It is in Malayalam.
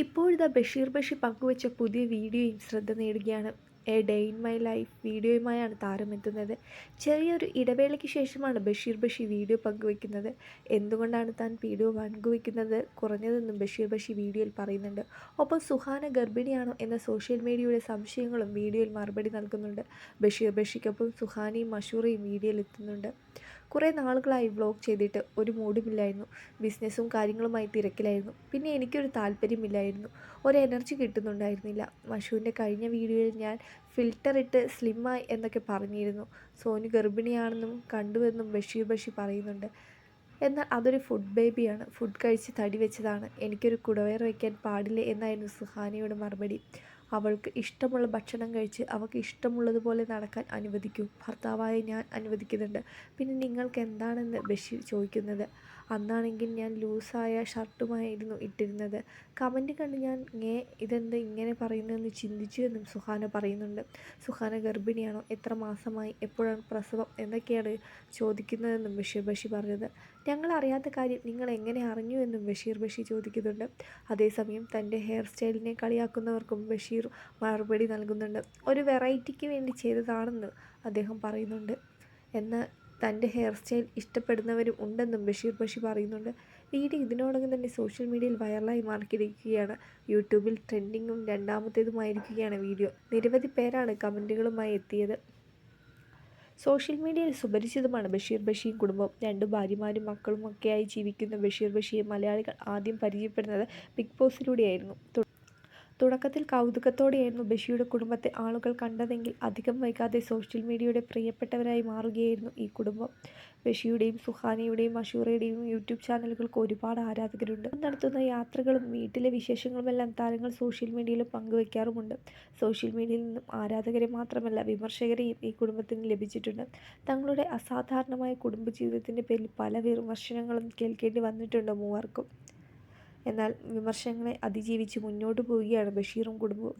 ഇപ്പോഴിതാ ബഷീർ പങ്കുവച്ച പുതിയ വീഡിയോയും ശ്രദ്ധ നേടുകയാണ്. A day in my life വീഡിയോയുമായാണ് താരമെത്തുന്നത്. ചെറിയൊരു ഇടവേളയ്ക്ക് ശേഷമാണ് ബഷീർ വീഡിയോ പങ്കുവയ്ക്കുന്നത്. എന്തുകൊണ്ടാണ് താൻ വീഡിയോ പങ്കുവയ്ക്കുന്നത് കുറഞ്ഞതെന്നും ബഷീർ വീഡിയോയിൽ പറയുന്നുണ്ട്. ഒപ്പം സുഹാന ഗർഭിണിയാണോ എന്ന സോഷ്യൽ മീഡിയയുടെ സംശയങ്ങളും വീഡിയോയിൽ മറുപടി നൽകുന്നുണ്ട്. ബഷീർക്കൊപ്പം സുഹാനയും മഷൂറയും വീഡിയോയിൽ എത്തുന്നുണ്ട്. കുറേ നാളുകളായി വ്ലോഗ് ചെയ്തിട്ട് ഒരു മൂഡുമില്ലായിരുന്നു. ബിസിനസ്സും കാര്യങ്ങളുമായി തിരക്കിലായിരുന്നു. പിന്നെ എനിക്കൊരു താല്പര്യമില്ലായിരുന്നു. ഒരു എനർജി കിട്ടുന്നുണ്ടായിരുന്നില്ല. മഷൂവിൻ്റെ കഴിഞ്ഞ വീഡിയോയിൽ ഞാൻ ഫിൽറ്റർ ഇട്ട് സ്ലിമ്മായി എന്നൊക്കെ പറഞ്ഞിരുന്നു. സോനു ഗർഭിണിയാണെന്നും കണ്ടുവെന്നും ബഷീർ പറയുന്നുണ്ട്. എന്നാൽ അതൊരു ഫുഡ് ബേബിയാണ്. ഫുഡ് കഴിച്ച് തടി വെച്ചതാണ്. എനിക്കൊരു കുടവയർ വയ്ക്കാൻ പാടില്ലേ എന്നായിരുന്നു സുഹാനയുടെ മറുപടി. അവൾക്ക് ഇഷ്ടമുള്ള ഭക്ഷണം കഴിച്ച് അവൾക്ക് ഇഷ്ടമുള്ളതുപോലെ നടക്കാൻ അനുവദിക്കൂ. ഭർത്താവായ ഞാൻ അനുവദിക്കുന്നുണ്ട്. പിന്നെ നിങ്ങൾക്ക് എന്താണെന്ന് ബഷീർ ചോദിക്കുന്നത്. അന്നാണെങ്കിൽ ഞാൻ ലൂസായ ഷർട്ടുമായിരുന്നു ഇട്ടിരുന്നത്. കമൻറ്റ് കണ്ട് ഞാൻ ഇതെന്ത് ഇങ്ങനെ പറയുന്നതെന്ന് ചിന്തിച്ചു എന്നും സുഹാന പറയുന്നുണ്ട്. സുഹാന ഗർഭിണിയാണോ, എത്ര മാസമായി, എപ്പോഴാണ് പ്രസവം എന്നൊക്കെയാണ് ചോദിക്കുന്നതെന്നും ബഷീർ പറഞ്ഞത്. ഞങ്ങൾ അറിയാത്ത കാര്യം നിങ്ങൾ എങ്ങനെ അറിഞ്ഞു എന്നും ബഷീർ ചോദിക്കുന്നുണ്ട്. അതേസമയം തൻ്റെ ഹെയർ സ്റ്റൈലിനെ കളിയാക്കുന്നവർക്കും ബഷീർ മറുപടി നൽകുന്നുണ്ട്. ഒരു വെറൈറ്റിക്ക് വേണ്ടി ചെയ്തതാണെന്ന് അദ്ദേഹം പറയുന്നുണ്ട്. എന്നാൽ തൻ്റെ ഹെയർ സ്റ്റൈൽ ഇഷ്ടപ്പെടുന്നവരും ഉണ്ടെന്നും ബഷീർ പറയുന്നുണ്ട്. വീഡിയോ ഇതിനോടകം തന്നെ സോഷ്യൽ മീഡിയയിൽ വൈറലായി മാറിയിരിക്കുകയാണ്. യൂട്യൂബിൽ ട്രെൻഡിങ്ങും രണ്ടാമത്തേതുമായിരിക്കുകയാണ് വീഡിയോ. നിരവധി പേരാണ് കമൻറ്റുകളുമായി എത്തിയത്. സോഷ്യൽ മീഡിയയിൽ സുപരിചിതമാണ് ബഷീർ കുടുംബം. 2 ഭാര്യമാരും മക്കളും ഒക്കെയായി ജീവിക്കുന്ന ബഷീർ മലയാളികൾ ആദ്യം പരിചയപ്പെടുന്നത് ബിഗ് ബോസിലൂടെയായിരുന്നു. തുടക്കത്തിൽ കൗതുകത്തോടെയായിരുന്നു ബഷീറുടെ കുടുംബത്തെ ആളുകൾ കണ്ടതെങ്കിൽ അധികം വൈകാതെ സോഷ്യൽ മീഡിയയുടെ പ്രിയപ്പെട്ടവരായി മാറുകയായിരുന്നു ഈ കുടുംബം. ബഷീറുടെയും സുഹാനയുടെയും മഷൂറയുടെയും യൂട്യൂബ് ചാനലുകൾക്ക് ഒരുപാട് ആരാധകരുണ്ട്. നടത്തുന്ന യാത്രകളും വീട്ടിലെ വിശേഷങ്ങളുമെല്ലാം താരങ്ങൾ സോഷ്യൽ മീഡിയയിൽ പങ്കുവയ്ക്കാറുമുണ്ട്. സോഷ്യൽ മീഡിയയിൽ നിന്നും ആരാധകരെ മാത്രമല്ല വിമർശകരെയും ഈ കുടുംബത്തിന് ലഭിച്ചിട്ടുണ്ട്. തങ്ങളുടെ അസാധാരണമായ കുടുംബജീവിതത്തിൻ്റെ പേരിൽ പല വിമർശനങ്ങളും കേൾക്കേണ്ടി വന്നിട്ടുണ്ട് മൂവർക്കും. എന്നാൽ വിമർശനങ്ങളെ അതിജീവിച്ച് മുന്നോട്ടു പോവുകയാണ് ബഷീറും കുടുംബവും.